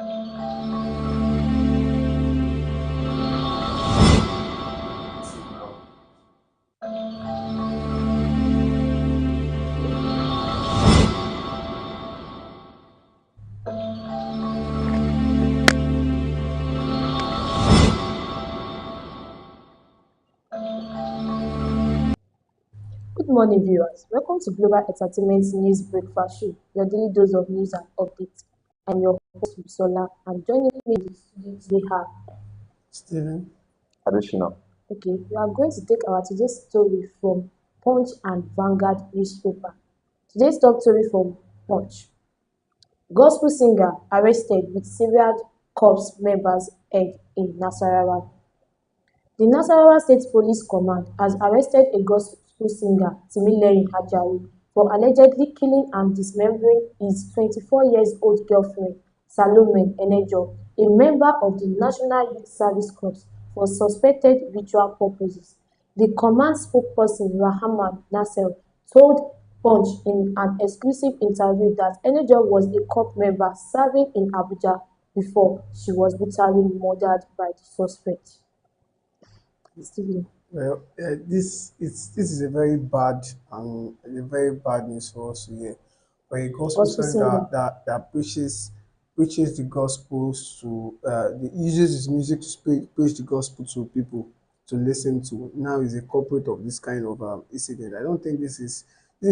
Good morning, viewers. Welcome to Global Entertainment's News Breakfast Show, your daily dose of news and updates. I'm your host, Bisola, and joining me in the studio today are Steven. Additional. okay. We are going to take our today's story from Punch and Vanguard newspaper. Today's top story from Punch: Gospel singer arrested with serial corps members head in Nasarawa. The Nasarawa State Police Command has arrested a gospel singer Timileyin Ajayi for allegedly killing and dismembering his 24-year-old girlfriend Salome Enejo, a member of the National Youth Service Corps, for suspected ritual purposes. The command spokesperson Rahman Nasser told Punch in an exclusive interview that Enejo was a corps member serving in Abuja before she was brutally murdered by the suspect. Stephen. Well, this is a very bad and a very bad news for us to hear. For a gospel Gospel song singer. that preaches the gospel to uses his music to preach the gospel to people to listen to. Now is a culprit of this kind of incident. I don't think this is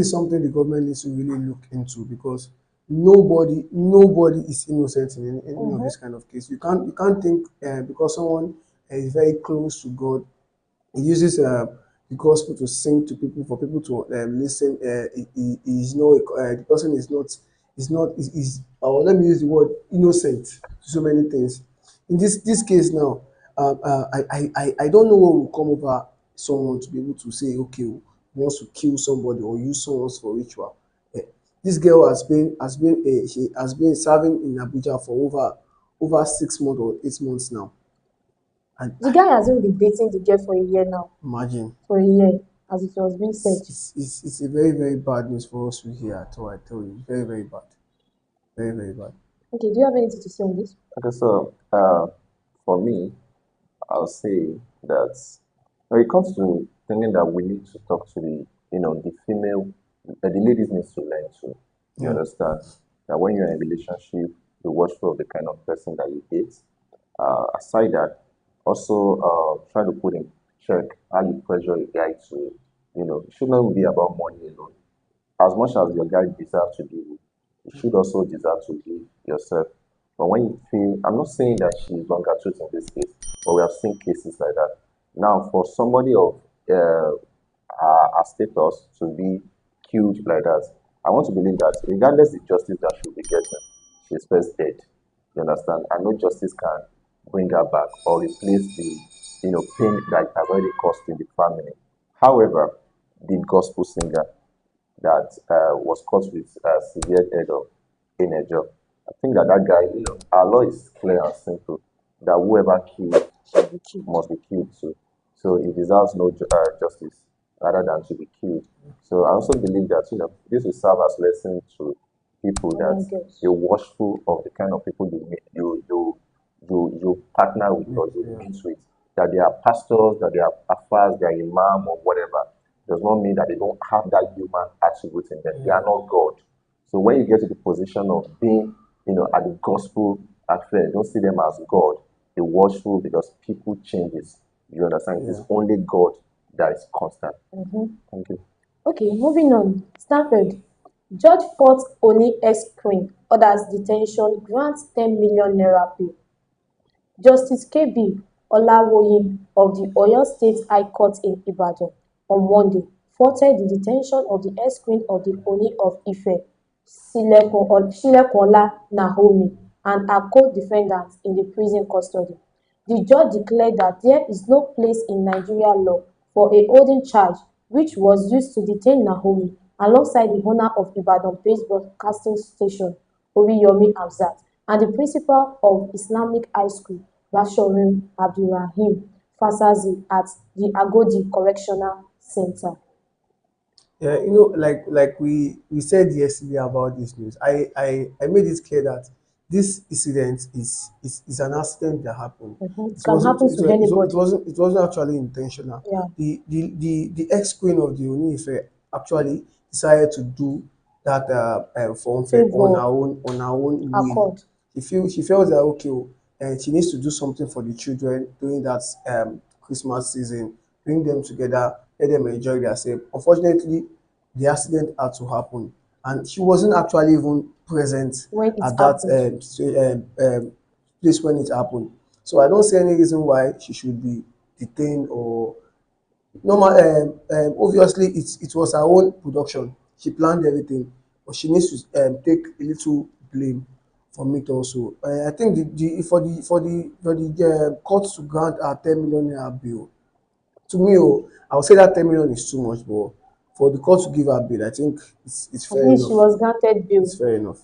something the government needs to really look into, because nobody is innocent in any of this kind of case. You can't think because someone is very close to God. He uses the gospel to sing to people, for people to listen. He is not the person is or let me use the word innocent to so many things. In this case now, I don't know what will come over someone to be able to say, okay, he wants to kill somebody or use someone for ritual. Eh, this girl she has been serving in Abuja for over 6 months or 8 months now. And The guy hasn't been dating the girl for a year now. imagine, For a year, as it was being said. it's a very, very bad news for us to hear at all. I tell you, very, very bad. Very, very bad. Okay, do you have anything to say on this? Okay, so for me, I'll say that when it comes to thinking that we need to talk to the female, the ladies needs to learn to. You Yeah. understand that when you're in a relationship, be watchful of the kind of person that you date. Aside that, also try to put in check how you pressure a guy to, it should not be about money alone. As much as your guy deserves to give you, you should also deserve to give yourself. But when you feel, I'm not saying that she is longer truth in this case, but we have seen cases like that. Now, for somebody of her status to be killed like that, I want to believe that regardless the justice that she'll be getting, she's first dead. You understand? And no justice can bring her back or replace the pain that it has already caused in the family. However, the gospel singer that was caught with severe head of in a job. I think that guy, our law is clear and simple that whoever kills Should be killed. must be killed too. So he deserves no justice rather than to be killed. So I also believe that this will serve as lesson to people Oh my that gosh. you're watchful of the kind of people you partner with or you Yeah. meet with. That they are pastors, that they are affairs, they are imam or whatever, does not mean that they don't have that human attribute in them. They are not God. So when you get to the position of being, at the gospel affair, don't see them as God. Be watchful because people changes. You understand? It is Yeah. only God that is constant. Thank you. Okay, moving on. Stanford. Judge fought Oni ex-queen, orders detention, grants 10 million naira bail. Justice K.B. Olawoyin of the Oyo State High Court in Ibadan on Monday faulted the detention of the ex-queen of the Oni of Ife, Silekunla Naomi, and her co-defendants in the prison custody. The judge declared that there is no place in Nigeria law for a holding charge which was used to detain Naomi alongside the owner of Ibadan-based broadcasting station Oriyomi Hamzat and the principal of Islamic High School Basharu Abdulrahim Fasazi at the Agodi Correctional Center. Yeah, like we said yesterday about this news. I made it clear that this incident is an accident that happened. It can happen to anybody. It wasn't actually intentional. Yeah. The ex-queen of the Onife actually decided to do that for Favor, on her own will. accord. She felt that okay, and she needs to do something for the children during that Christmas season, bring them together, let them enjoy themselves. Unfortunately, the accident had to happen, and she wasn't actually even present When it at that happened. place when it happened. So I don't see any reason why she should be detained or normal. Obviously, it was her own production. She planned everything, but she needs to take a little blame from it also. I think the court to grant her 10 million naira bail, to me, I would say that 10 million is too much, but for the court to give her bail, I think it's At fair least she enough. was granted It's bail. fair enough.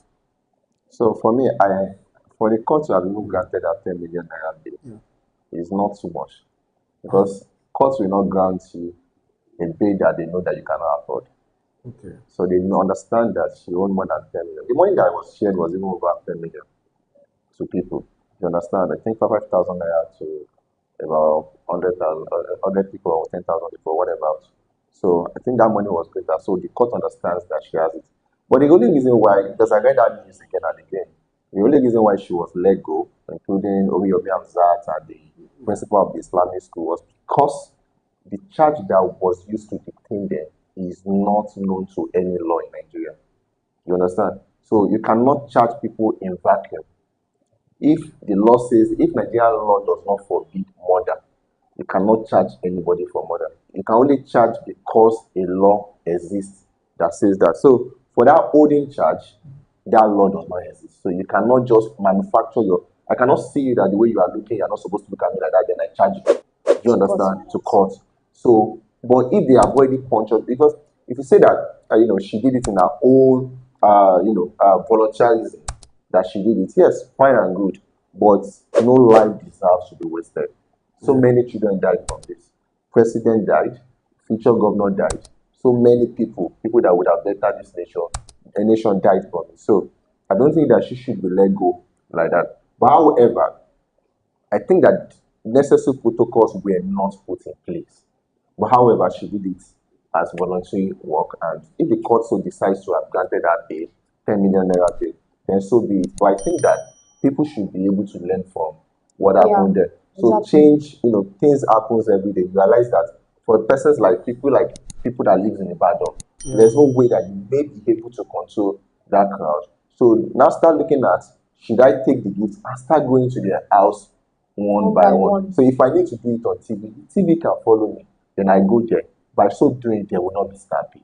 So for me, I for the court to have even granted a 10 million naira bail Yeah. is not too much because courts will not grant you a bail that they know that you cannot afford. Okay. So they understand that she owed more than 10 million. The money that was shared was even over 10 million to people. You understand? I think 5,000 naira to about 100,000, 100 people or 10,000 people, whatever. So I think that money was greater. So the court understands that she has it. But the only reason why, because I read that news again and again, the only reason why she was let go, including Oriyomi Hamzat and the principal of the Islamic school, was because the charge that was used to detain them is not known to any law in Nigeria. You understand? So you cannot charge people in vacuum. If the law says, if Nigerian law does not forbid murder, you cannot charge anybody for murder. You can only charge because a law exists that says that. So for that holding charge, that law does not exist. So you cannot just manufacture your. I cannot see you that the way you are looking, you're not supposed to look at me like that. Then I charge you. Do you To court. understand? To court. So, but if they avoid it puncture, because if you say that she did it in her own voluntarism, that she did it, yes, fine and good, but no life deserves to be wasted. So Yeah. many children died from this. President died, future governor died. So many people that would have bettered this nation, a nation died from it. So I don't think that she should be let go like that. But however, I think that necessary protocols were not put in place. But however, she did it as voluntary work. And if the court so decides to have granted her bail, 10 million naira bail, then so be it. But I think that people should be able to learn from what Yeah, happened there. So exactly. change, things happens every day. You realize that for persons like people that live in Ibadan, Yeah. there's no way that you may be able to control that crowd. So now start looking at, should I take the gift and start going to their house one One by by one? one. So if I need to do it on TV, the TV can follow me. Then I go there. By so doing, there will not be stampede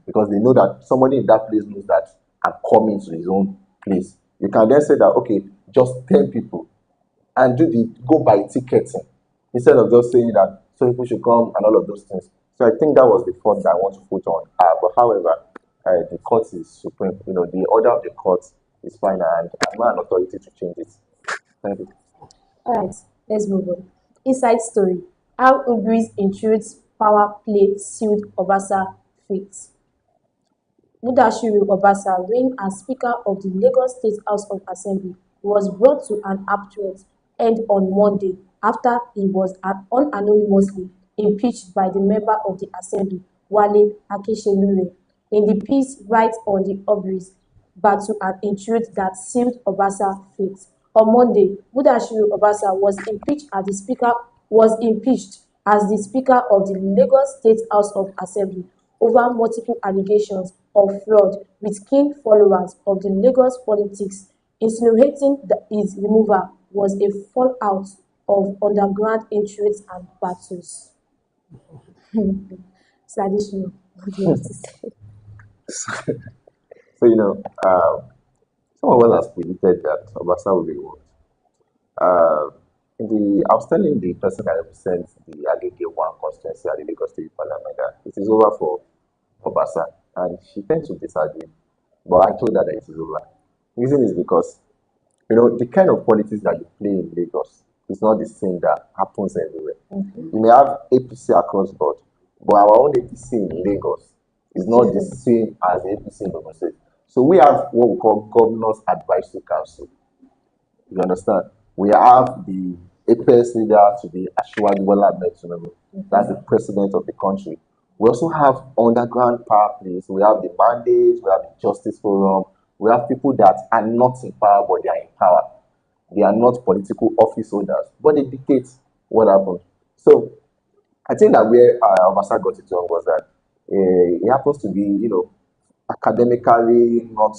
because they know that somebody in that place knows that I'm coming to his own place. You can then say that okay, just 10 people and go by ticketing instead of just saying that so people should come and all of those things. So I think that was the fault that I want to put on her. But however, the court is supreme. The order of the court is final, and I'm not an authority to change it. Thank you. Alright, let's move on. Inside story. How Ubris intrudes power play sealed Obasa fate. Mudashiru Obasa, reigning as Speaker of the Lagos State House of Assembly, was brought to an abrupt end on Monday after he was unanimously impeached by the member of the Assembly, Wale Akinselure, in the piece Right on the Obris battle and intrude that sealed Obasa fate. On Monday, Mudashiru Obasa was impeached as the Speaker of the Lagos State House of Assembly over multiple allegations of fraud with key followers of the Lagos politics, insinuating that his removal was a fallout of underground intrigues and battles. Traditional. What do you have to say? So some of us has predicted that Obasa will be removed. Uh, I was telling the person that represents the Agege 1 constituency at the Lagos State Parliament that it is over for Obasa, and she tends to disagree. But I told her that it is over. The reason is because the kind of politics that you play in Lagos is not the same that happens everywhere. You may have APC across board, but our own APC in Lagos is It's not the different. same as the APC in Ogun State. So we have what we call Governors Advisory Council. You understand? We have the apex leader to the Ashwadi Bola Ahmed Tinubu. That's the president of the country. We also have underground power plays. We have the mandates. We have the Justice Forum. We have people that are not in power, but they are in power. They are not political office holders, but they dictate what happens. So I think that where Obasa got it wrong was that he happens to be, academically not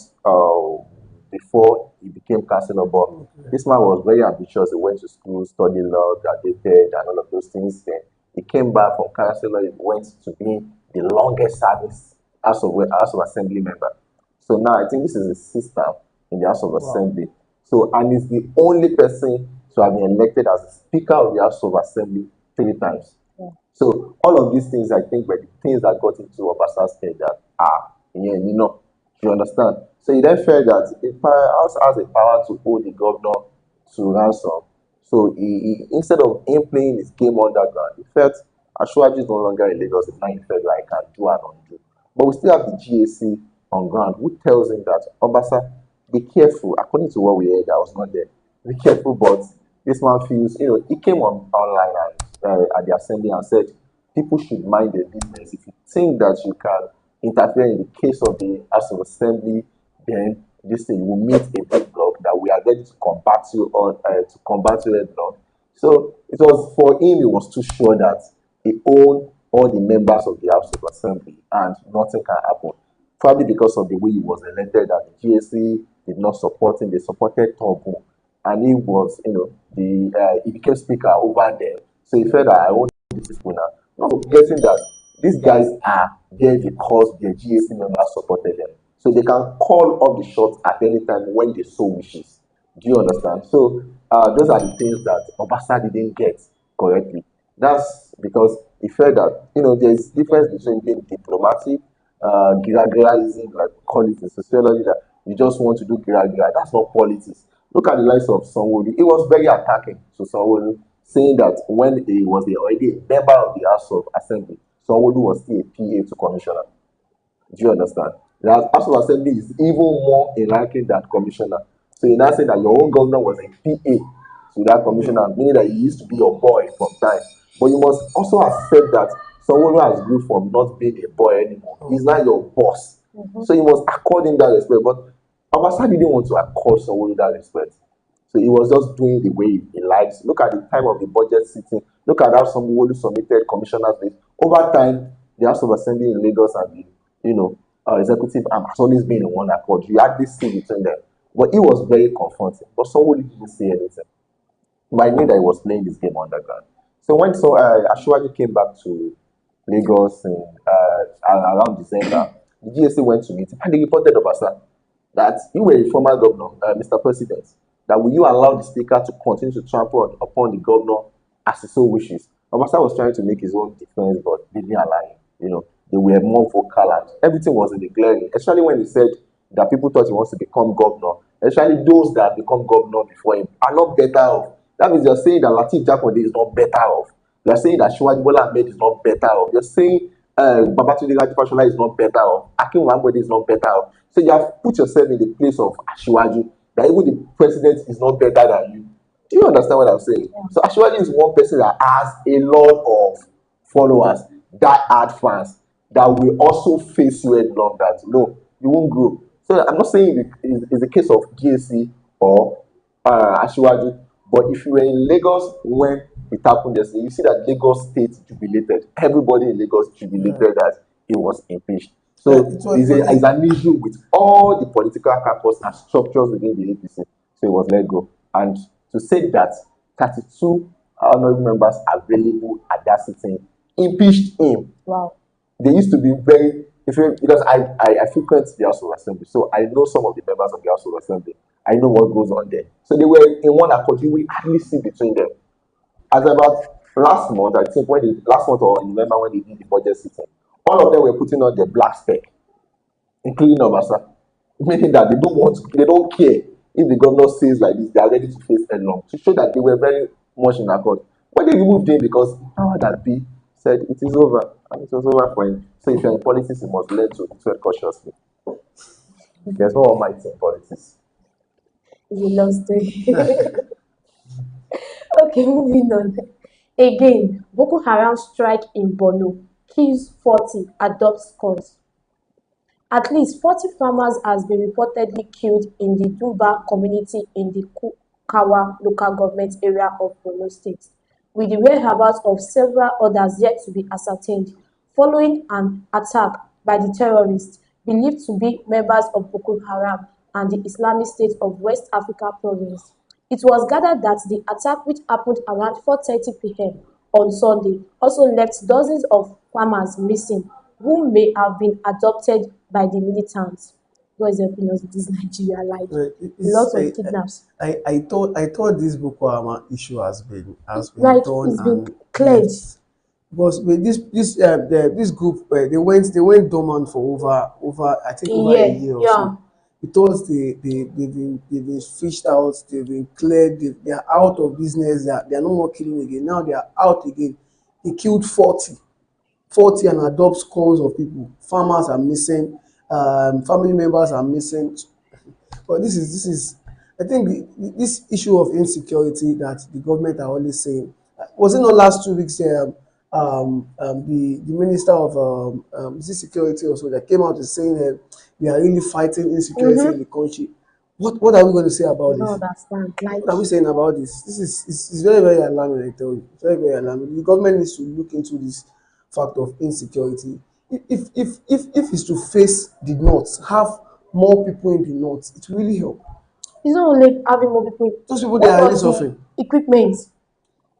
before he became chancellor, but this man was very ambitious. He went to school, studied law, graduated, and all of those things. Then he came back from chancellor. He went to be the longest service House of Assembly member. So now I think this is a system in the House of Assembly. So and he's the only person to have been elected as the Speaker of the House of Assembly 3 times. So all of these things, I think, were the things that got into Obasa's head that yeah, you understand. So he then felt that the house has a power to hold the governor to ransom. So instead of him playing his game underground, he felt Ashwaji is no longer in Lagos. Now he felt like I can do and undo. But we still have the GAC on ground who tells him that Obasa, be careful. According to what we heard, I was not there. Be careful, but this man feels, he came on online and at the assembly and said people should mind their business. If you think that you can interfere in the case of the House of Assembly, then this thing you will meet a big block that we are ready to combat you on to combat you head block. So it was for him, he was too sure that he owned all the members of the House of Assembly and nothing can happen. Probably because of the way he was elected, that the GSC did not support him, they supported Tobu, and he was, he became speaker over there. So he felt that I want these people now. Not forgetting that these guys are there because their GAC members supported them. So they can call off the shots at any time when they so wishes. Do you understand? So those are the things that Obasa didn't get correctly. That's because he felt that there's difference between being diplomatic, gira like call it in sociology, that you just want to do gira. That's not politics. Look at the likes of Sanwo-Olu. He was very attacking to Sanwo-Olu, saying that when he was already a member of the House of Assembly, Sanwo-Olu was still a PA to commissioner. Do you understand? That House of Assembly is even more in ranking than commissioner. So you now say that your own governor was a PA to that commissioner, meaning that he used to be your boy from time. But you must also accept that someone who has grew from not being a boy anymore. He's now your boss. So you must accord him that respect. But Obasa didn't want to accord someone that respect. So he was just doing the way he likes. Look at the time of the budget sitting. Look at how somebody submitted commissioners list. Over time, the House of Assembly in Lagos and the executive arm has always been in one accord. You had this thing between them. But it was very confronting. But somebody didn't say anything. But I knew that he was playing this game underground. So when Ashwaji came back to Lagos in around December, the GSC went to meet him and they reported Obasa that you were a former governor, Mr. President, that will you allow the speaker to continue to trample upon the governor as he so wishes? Obasa was trying to make his own defense, but they didn't allow him. They were more vocal and everything was in the glaring, especially when he said that people thought he wants to become governor. Especially those that become governor before him are not better off. That means you're saying that Lateef Jakande is not better off. You're saying that Shivaji Bola Ahmed is not better off. You're saying Babatunde Raji Fashola is not better off. Akin Muhammad is not better off. So you have put yourself in the place of Ashwaju, that even the president is not better than you. Do you understand what I'm saying? Yeah. So Ashwaju is one person that has a lot of followers, that hard fans, that will also face you headlong that no, you won't grow. So I'm not saying it's a case of GAC or Ashwaju, but if you were in Lagos when it happened yesterday, you see that Lagos State jubilated. Everybody in Lagos jubilated that he was impeached. So it's an issue with all the political caucus and structures within the APC. So he was let go. And to say that 32 honorable members available at that sitting impeached him. Wow. They used to be very, because I frequent the House of Assembly, so I know some of the members of the House of Assembly. I know what goes on there. So they were in one accord. You will hardly see between them. As about last month, I think last month or in November when they did the budget sitting, all of them were putting on their black spec, including Obasa, meaning that they don't care if the governor says like this, they are ready to face headlong, to show that they were very much in accord. But they removed him because the power that be said it is over, and it was over for him. So if you're in politics, you must learn to tread cautiously. There's no almighty in politics. It's a long story. Okay, moving on. Again, Boko Haram strike in Borno, kills 40, adopts cause. At least 40 farmers has been reportedly killed in the Duba community in the Kawa local government area of Borno State, with the whereabouts of several others yet to be ascertained, following an attack by the terrorists believed to be members of Boko Haram and the Islamic State of West Africa Province. It was gathered that the attack, which happened around 4:30 p.m. on Sunday, also left dozens of farmers missing, who may have been adopted by the militants. God is helping us with this Nigeria, like It's, lots of kidnaps. I thought this Boko Haram issue has been Like done it's been and cleared. left because with this group they went dormant for over I think over a Yeah, year or so. yeah. Because they've been fished out, they've been cleared, they are out of business, they are no more killing again. Now they are out again. They killed 40 and adopt scores of people. Farmers are missing, family members are missing. But this is I think this issue of insecurity that the government are always saying, was it not last 2 weeks, the minister of is it security also, that came out and saying we are really fighting insecurity in Mm-hmm. the country. What are we going to say I about don't this? understand. Like, What are we saying about this? This is it's very, very alarming, I tell you. It's very, very alarming. The government needs to look into this fact of insecurity. If it's to face the north, have more people in the north, it will really help. it's not only having more people. Those people they What are really of the suffering. equipment?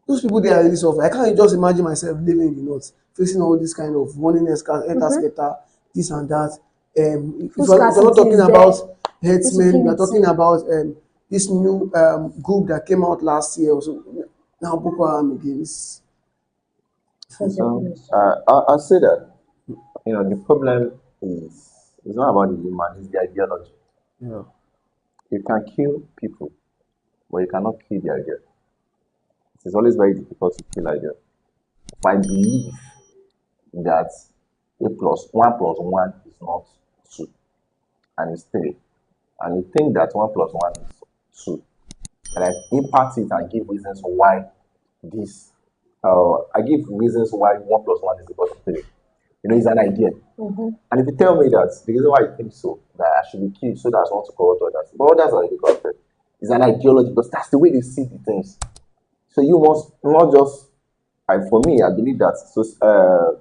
Those people they are really suffering. I can't just imagine myself living in the north, facing all this kind of running Mm-hmm. scatter, this and that. Food If you're not scarcity talking is there, about herdsmen, we are talking insecurity. about this new group that came out last year. Also, now Boko Haram again. God So helping us. I'll say that the problem is it's not about the human, it's the ideology. Yeah. You can kill people, but you cannot kill the idea. It is always very difficult to kill idea. If I believe that a plus one is not two, and it's three, and you think that one plus one is two, and I impact it and give reasons why this, I give reasons why one plus one is equal to three. It's an idea. Mm-hmm. And if you tell me that the reason why you think so, that I should be killed so that I want to corrupt others, but others are already corrupted. It's an ideology because that's the way they see the things. So you must not just, for me, I believe that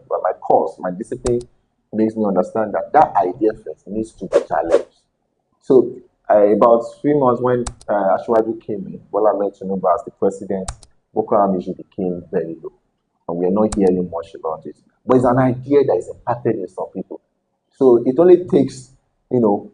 my course, my discipline makes me understand that that idea first needs to be challenged. So about 3 months when Ashwaju came in, Bola Ahmed Tinubu as the president, Boko Haram issue became very low, and we are not hearing much about it. But it's an idea that is impacted in some people. So it only takes,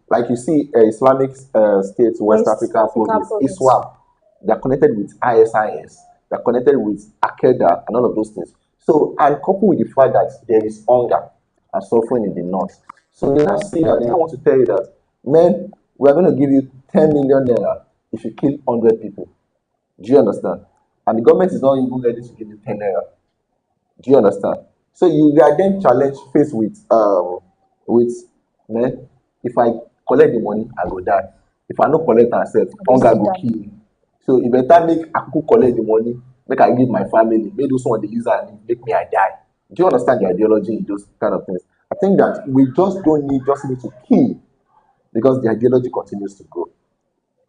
like you see, Islamic states, West West African Africa province, province. ISWAP, they're connected with ISIS, they're connected with Akeda and all of those things. So, and coupled with the fact that there is hunger and suffering in the north. So they now see that they now want to tell you that, man, we are going to give you 10 million naira if you kill 100 people. Do you understand? And the government is not even ready to give you 10 naira. Do you understand? So you are then challenged, faced with man, if I collect the money, I go die. If I no collect myself, I go hunger still go die. kill me. So e better make I kuku collect the money, make I give my family, make those one dey use am make me I die. Do you understand the ideology in those kind of things? I think that we just need to kill because the ideology continues to grow.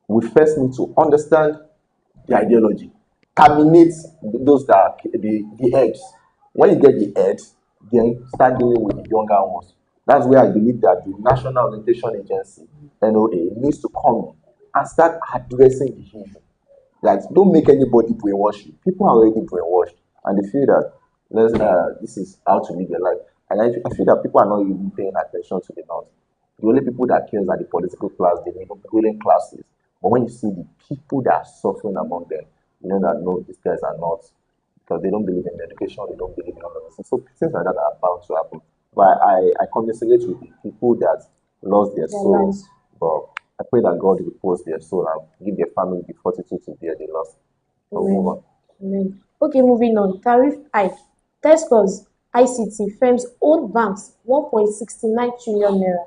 We first need to understand the ideology, terminate those that are the eggs. When you get the eggs, then start dealing with the younger ones. That's where I believe that the National Orientation Agency (NOA) needs to come in and start addressing the issue. Like, don't make anybody brainwash you. People are already brainwashed, and they feel that this is how to live your life. And I feel that people are not even paying attention to the norms. The only people that cares are the political class, the ruling classes. But when you see the people that are suffering among them, you know that no, these guys are not, because they don't believe in education, they don't believe in all of this. So things like that are bound to happen. But I commiserate with the people that lost their Their soul. lives. But I pray that God will post their soul and give their family the fortitude to bear the loss. So move Amen. on. Amen. Okay, moving on. Tariff hike. Tesco's ICT firms own banks 1.69 trillion naira.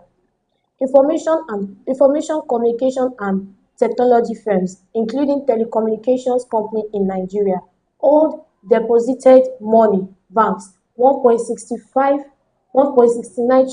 Information Communication and technology firms, including telecommunications company in Nigeria, hold deposited money banks 1.69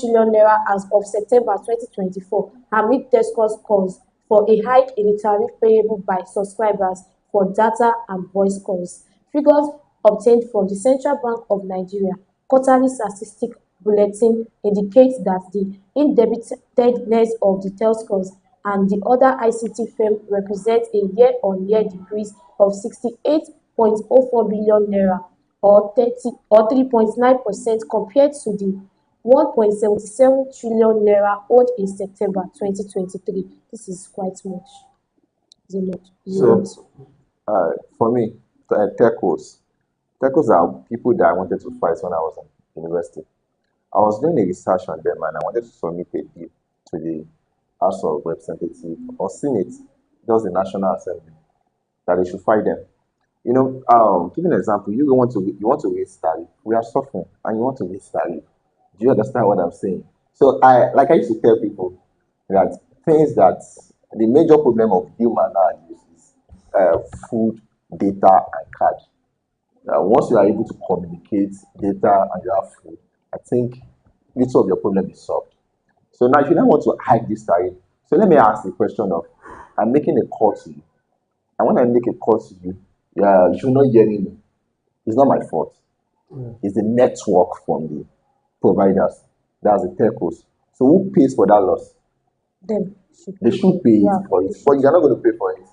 trillion naira as of September 2024 amid Tesco's calls for a hike in the tariff payable by subscribers for data and voice calls. Figures obtained from the Central Bank of Nigeria quarterly statistic bulletin indicate that the indebtedness of the telcos and the other ICT firms represents a year-on-year decrease of 68.04 billion naira or 3.9% compared to the 1.77 trillion naira owed in September 2023. This is quite much. Is it much? Is it not? So, for me, techos are people that I wanted to fight when I was in university. I was doing a research on them and I wanted to submit a bill to the House of Representatives or Senate, just the National Assembly, that they should fight them. Give an example. You want to raise tariff. We are suffering, and you want to raise tariff. Do you understand what I'm saying? So I used to tell people that things that the major problem of human nowadays is food, data, and cash. Once you are able to communicate data and you have food, I think little of your problem is solved. So now, if you don't want to hike this tariff, so let me ask the question of, I'm making a call to you, and when I make a call to you, you're not hearing me. It's not my fault. It's the network from the providers. That's the telcos. So who pays for that loss? Them should They should pay Yeah, for it, but you're not going to pay for it.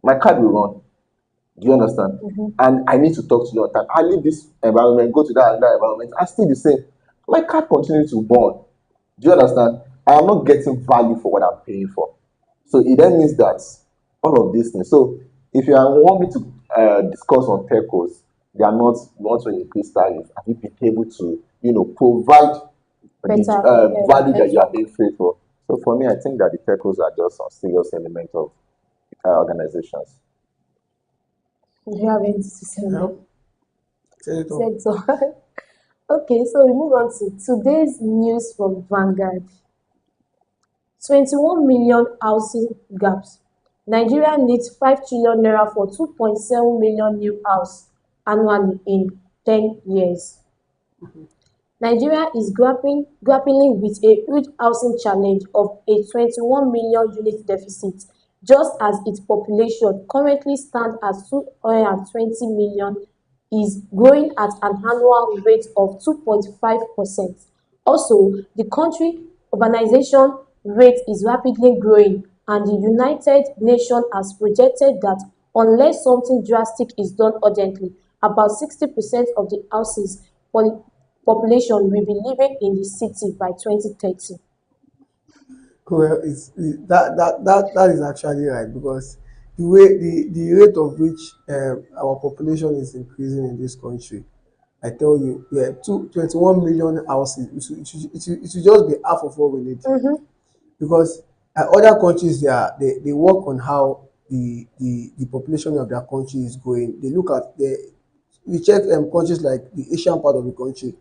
My card will run. Do you understand? And I need to talk to you on time. I leave this environment, go to that environment, and still the same. My card continues to burn. Do you understand? I am not getting value for what I'm paying for. So it then means that all of these things. So if you want me to discuss on telcos, they are not want to increase tariff. Have you been able to, provide the better value that you are network. being paid for? So for me, I think that the telcos are just a serious element of organizations. Do you have anything to say? Yeah. Tell it all. Said so. Okay, so we move on to today's news from Vanguard. 21 million housing gaps. Nigeria needs 5 trillion naira for 2.7 million new house annually in 10 years. Nigeria is grappling with a huge housing challenge of a 21 million unit deficit, just as its population currently stands at 220 million is growing at an annual rate of 2.5%. Also, the country urbanization rate is rapidly growing, and the United Nations has projected that unless something drastic is done urgently, about 60% of the houses population will be living in the city by 2030. Well, that is actually right because the rate of which our population is increasing in this country, I tell you, 21 million houses, it should just be half of what we need because other countries they work on how the population of their country is going. They look at we check countries like the Asian part of the country.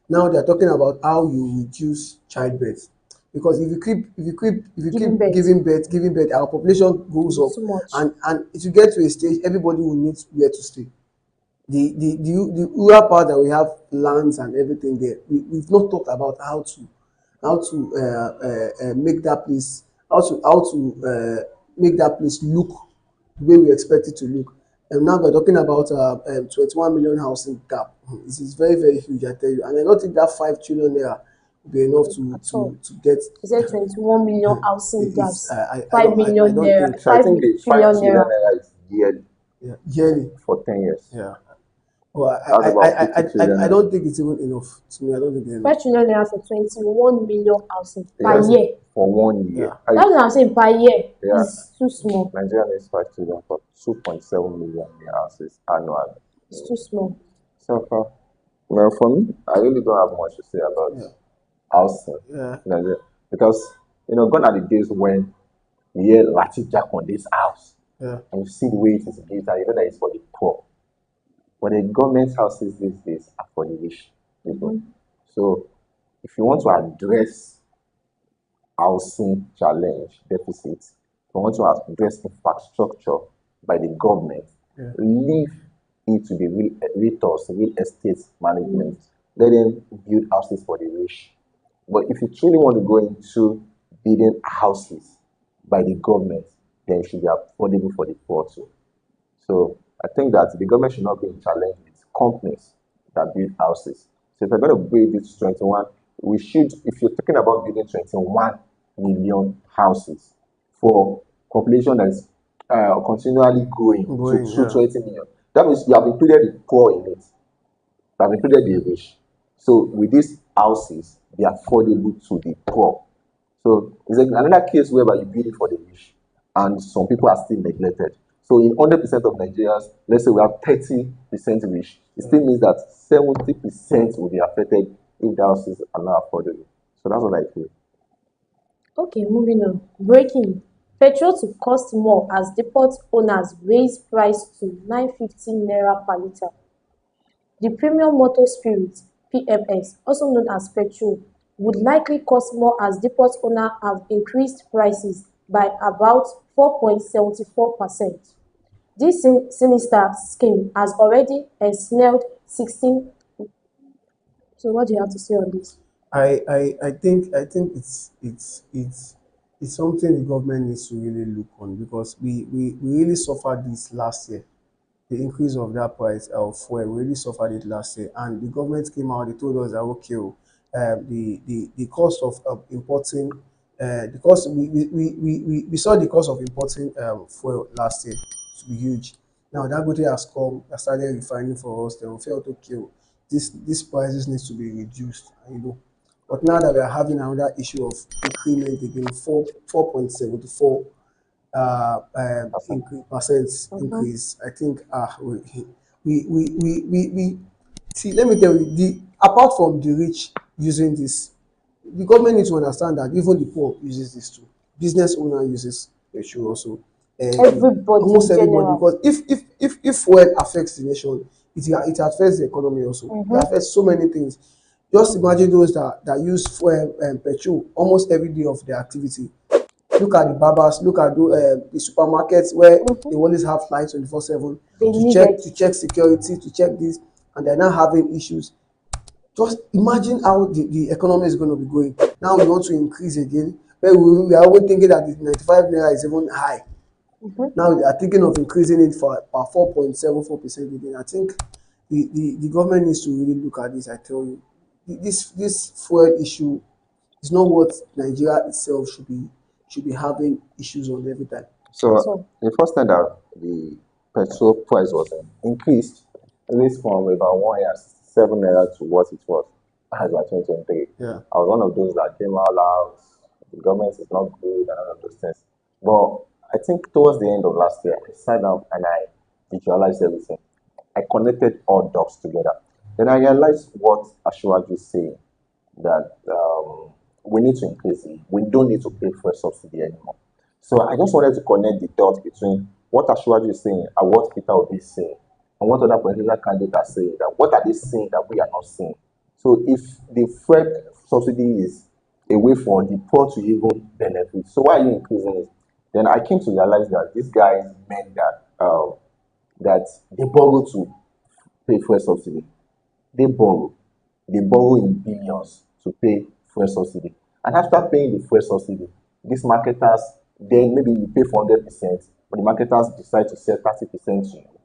Now they are talking about how you reduce childbirth because if you keep giving birth, our population goes up, Too much. and it will get to a stage everybody will need where to stay. The rural part that we have lands and everything there, we've not talked about how to make that place make that place look the way we expect it to look. And now we're talking about 21 million housing gap. It is very, very huge, I tell you. And I don't think that 5 trillion naira will be enough to At all. get. He said 21 million housing It's gaps, I 5 don't I million don't naira, think So I 5 think the 5 trillion trillion naira. naira is yearly yeah, yearly. for 10 years. Yeah. Well, That's about 50 trillion I naira. don't think it's even enough to me. I don't think it's enough. 5 trillion naira for 21 million housing per Yes, year. for 1 year. Yeah. That's what I'm saying, per year Yeah. is too small. Nigeria needs 5 trillion for 2.7 million new houses annually. It's too small. So far, well, for me, I really don't have much to say about Yeah. housing Yeah. in Nigeria because gone are the days when you hear Latin Jack on this house Yeah. and you see the way it is built and you know that it's for the poor. But the government houses these days are for the rich people. So if you want to address housing challenge deficits, we want to address infrastructure by the government, Yeah. leave it to the realtors, real estate management. Yes. Let them build houses for the rich. But if you truly want to go into building houses by the government, then it should be affordable for the poor too. So I think that the government should not be in challenge with companies that build houses. So if we're going to build this 21, we should, if you're talking about building 21 million houses for population that is continually growing to Going, yeah. 220 million, that means you have included the poor in it. You have included the rich. So with these houses, be affordable to the poor. So it's like another case whereby you build it for the rich and some people are still neglected. So in 100% of Nigerians, let's say we have 30% rich, it still means that 70% will be affected if the houses are not affordable. So that's what I feel. Okay, moving on. Breaking. Petrol to cost more as depot owners raise price to 950 naira per litre. The premium motor spirit (PMS), also known as petrol, would likely cost more as depot owners have increased prices by about 4.74%. This sinister scheme has already ensnared 16. So what do you have to say on this? I think it's something the government needs to really look on because we really suffered this last year. The increase of that price of fuel, we really suffered it last year, and the government came out. They told us that okay, the cost of importing, the cost we saw the cost of importing fuel last year to be huge. Now Dangote has come, has started refining for us. Then we felt okay, this prices needs to be reduced, but now that we are having another issue of increment again, 4.74 Awesome. percent Mhm. increase. I think we see. Let me tell you, the apart from the rich using this, the government needs to understand that even the poor uses this too. Business owner uses petrol also. Everybody Almost in everybody, general. because if fuel affects the nation, it affects the economy also. It Mhm. affects so many things. Just imagine those that use fuel petrol almost every day of their activity. Look at the barbers, look at the supermarkets where they Mhm. always have lights 24/7 They to need check it. to check security, to check this, and they're now having issues. Just imagine how the economy is going to be going. Now we want to increase again. Where we are even thinking that the 95 naira is even high. Mhm. Now they are thinking of increasing it for 4.74% again. I think the government needs to really look at this. I tell you, this fuel issue is not what Nigeria itself should be having issues on every time. At So all. the first time that the petrol price was increased, at least from about 1 year 7 naira to what it was as at 2023. Yeah. I was one of those that came out loud. The government is not good and all of those things. But I think towards the end of last year, I sat down and I visualized everything. I connected all dots together. Then I realized what Ashwaju is saying that we need to increase it. We don't need to pay for a subsidy anymore. So I just wanted to connect the dots between what Ashwaju is saying and what Peter Obi is saying, and what other political candidates are saying. That what are they saying that we are not saying? So if the fuel subsidy is a way for the poor to even benefit, so why are you increasing it? Then I came to realize that these guys meant that they borrow to pay fuel subsidy. They borrow. They borrow in billions to pay fuel subsidy. And after paying the fuel subsidy, these marketers then maybe you pay for 100%, but the marketers decide to sell 30% to you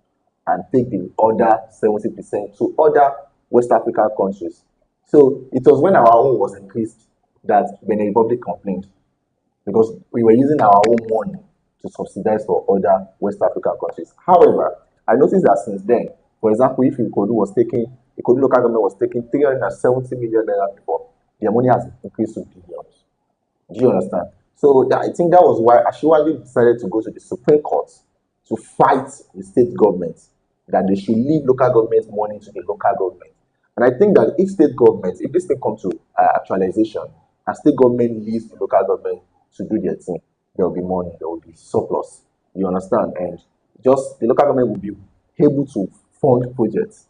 and take the other 70% to other West African countries. So it was when our own was increased that Benin Republic complained because we were using our own money to subsidize for other West African countries. However, I noticed that since then, for example, if Ikodu local government was taking 370 million naira before, their money has increased to billions. Do you understand? So I think that was why Ashiwaju decided to go to the Supreme Court to fight the state government that they should leave local government money to the local government. And I think that if state government, if this thing comes to actualization, and state government leaves the local government to do their thing, there will be money, there will be surplus. You understand? And just the local government will be able to fund projects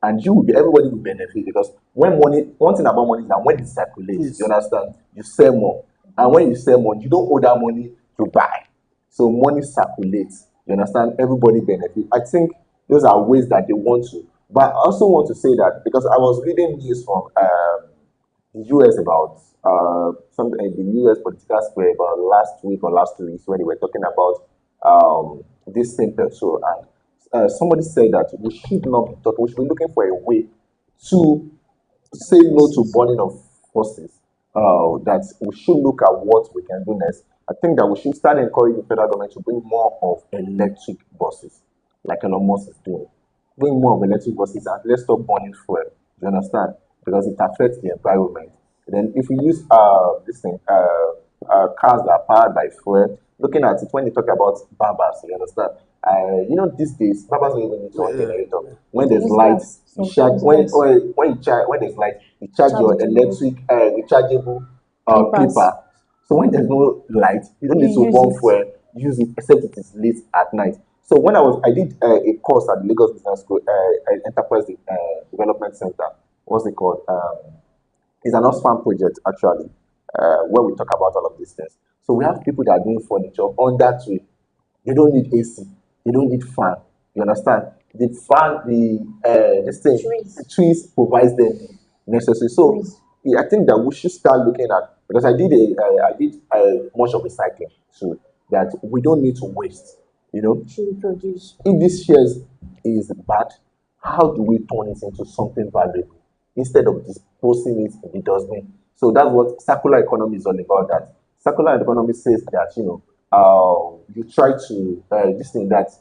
and everybody will benefit because when money, one thing about money is that when it circulates, you Please. understand, you sell more. And when you sell more, you don't owe that money to buy. So money circulates. You understand? Everybody benefits. I think those are ways that they want to. But I also want to say that because I was reading news from the US about something in the US political sphere about last week or last 2 weeks when they were talking about this same petrol, and somebody said that we should not be talking, we should be looking for a way to say no to burning of fossils. That we should look at what we can do next. I think that we should start encouraging the federal government to bring more of electric buses, like Elon Musk is doing. Bring more of electric buses and let's stop burning fuel. Do you understand? Because it affects the environment. Then if we use this thing, cars that are powered by fuel, looking at it when you talk about barbers, you understand? These days barbers don't even need to on Yeah. generator. When They there's use light, gas you charge. sometimes, When yes. when you charge, when there's light, you charge Charge your the generator. electric rechargeable Clippers. clipper. So when there's no light, you don't You need to use burn it. fuel. Use it except it is late at night. So when I did a course at the Lagos Business School, Enterprise Development Center. What's it called? It's an Oxfam project actually, where we talk about all of these things. So we have people that are doing furniture on that way. They don't need AC. They don't need fan. You understand? The fan, this thing, Trees. the trees provides them the necessary. So Trees. yeah, I think that we should start looking at because I did much of recycling too. That we don't need to waste. You know, Should produce. if this shares is bad, how do we turn it into something valuable instead of disposing it in the dustbin? So that's what circular economy is all about. That circular economy says that you try to this thing that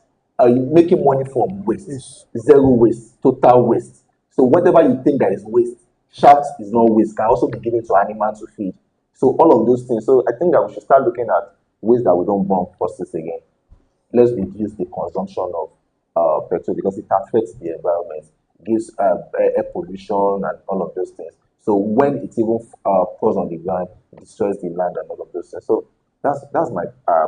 you're making money from waste, Yes. zero waste, total waste. So whatever you think that is waste, shaft is not waste, can also be given to animals to feed. So all of those things. So I think that we should start looking at ways that we don't burn fossils again. Let's reduce the consumption of petrol because it affects the environment, gives air pollution and all of those things. So when it even falls on the ground, it destroys the land and all of those things. So that's my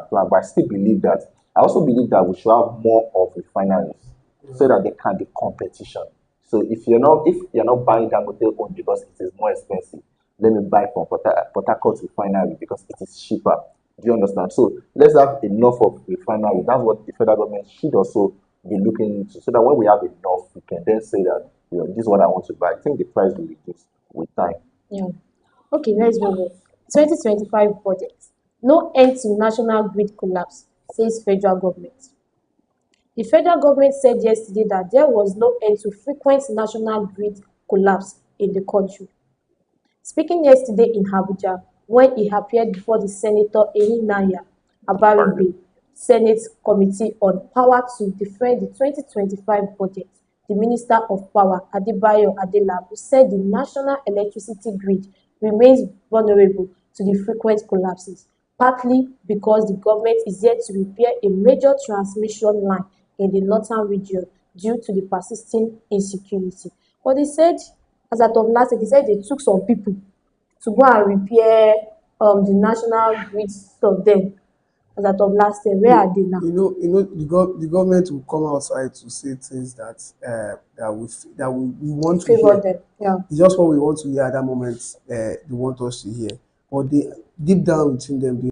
plan. But I still believe that I also believe that we should have more of refineries so that there can be competition. So if you're not buying Dangote own because it is more expensive, let me buy from Port Harcourt refinery because it is cheaper. Do you understand? So let's have enough of refinery. That's what the federal government should also be looking into, so that when we have enough, we can then say that this is what I want to buy. I think the price will reduce with time. Yeah. Okay, let's move on. 2025 budget. No end to national grid collapse, says federal government. The federal government said yesterday that there was no end to frequent national grid collapse in the country. Speaking yesterday in Abuja when he appeared before the Senator Erinaya Abaribe Senate Committee on Power to defend the 2025 budget, the Minister of Power, Adebayo Adelabu, said the national electricity grid remains vulnerable to the frequent collapses, partly because the government is yet to repair a major transmission line in the northern region due to the persisting insecurity. But they said, as at of last year, they said they took some people to go and repair the national grid stuff then. As at of last year, where are they now? The government will come outside to say things that we want to Favor hear. them. Yeah. It's just what we want to hear at that moment. They want us to hear, but they deep down within them, they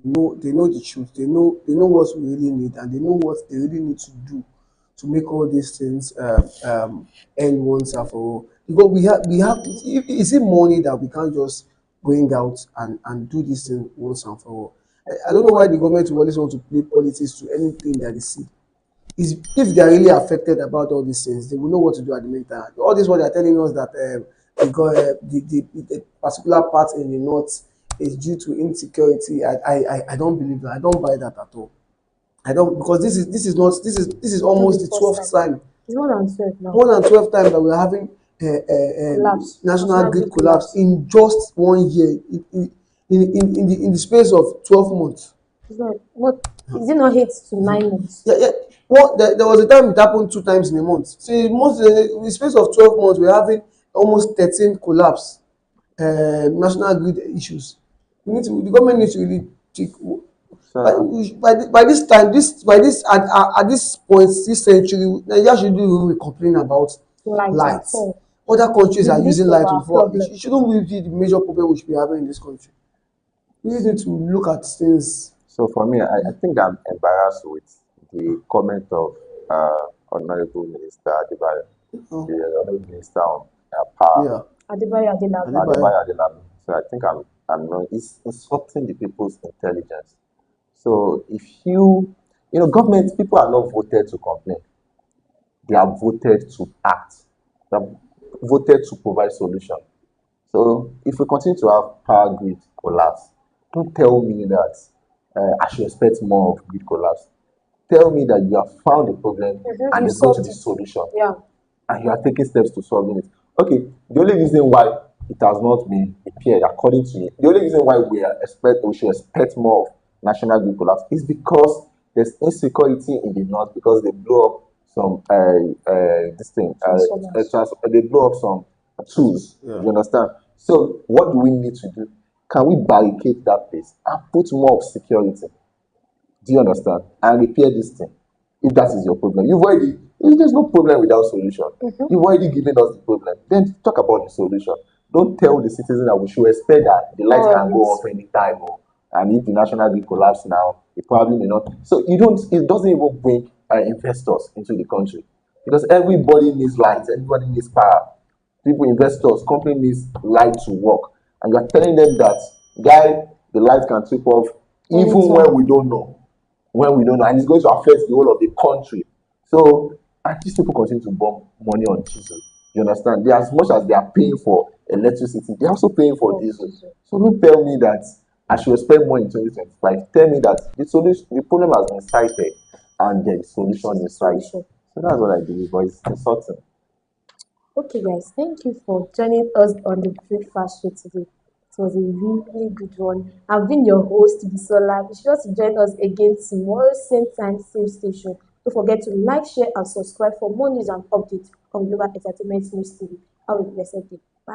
know the truth. They know what we really need, and they know what they really need to do to make all these things end once and for all. Because we have is it money that we can't just bring out and do this thing once and for all. I don't know why the government will always want to play politics to anything that they see. Is if they are really affected about all these things, they will know what to do at the meantime. All this what they are telling us that because the particular part in the north is due to insecurity. I don't believe that. I don't buy that at all. I don't, because this is Not almost the the first 12th time. time, It's more than 12 now. more than 12 times that we're having Collapse. national grid collapse Collapse. in just 1 year, in the space of 12 months. It's not, what, is it not 8 to 9 months? Yeah, yeah. What there was a time it happened 2 times in a month. So in the space of 12 months, we're having almost 13 collapse, national grid issues. The government needs to really take. By, So by this time, at this point, this century, Nigeria should be complaining about Light at lights. all. Other countries The are least using of light our before. It, problem. it shouldn't really be the major problem we should be having in this country. We need to look at things. So for me, I think I'm embarrassed with the comment of Honorable Minister Adebayo, Oh, the Honorable Minister on Power, yeah. Adebayo Adelabu. Adebayo. Adebayo Adelabu. So I think I'm not, it's insulting the people's intelligence. So if government people are not voted to complain, they are voted to act. They are voted to provide solution. So if we continue to have power grid collapse, don't tell me that I should expect more of grid collapse. Tell me that you have found the problem Mm-hmm. and You there's going to solved be it. solution Yeah. and you are taking steps to solving it. Okay, the only reason why it has not been repaired, according to you, the only reason why we should expect more of national grid collapse is because there's insecurity in the north because they blow up some this thing Transformers. they blow up some tools. Yeah. You understand? So what do we need to do? Can we barricade that place and put more of security? Do you understand? And repair this thing. If that is your problem, there's no problem without solution. Mm-hmm. You've already given us the problem. Then talk about the solution. Don't tell the citizen that we should expect that the light More of can go it. off anytime. And if the national grid collapse now, it probably may not. So it doesn't even bring investors into the country because everybody needs light, everybody needs power. People, investors, company needs light to work, and you're telling them that guy, the light can trip off even when Anytime. we don't know, and it's going to affect the whole of the country. So, and these people continue to bomb money on diesel. You understand? They, as much as they are paying for electricity, they're also paying for Oh, diesel. Jesus. So don't tell me that I should expect more in 2025. Tell me that the problem has been cited and the This solution is the is right. solution. So that's what I believe, but it's insulting. Okay, guys, thank you for joining us on the breakfast show today. It was a really good one. I've been your host, Bisola. Be sure to join us again tomorrow, same time, same station. Don't forget to like, share, and subscribe for more news and updates on Global Entertainment News TV. Have a blessed day. Bye.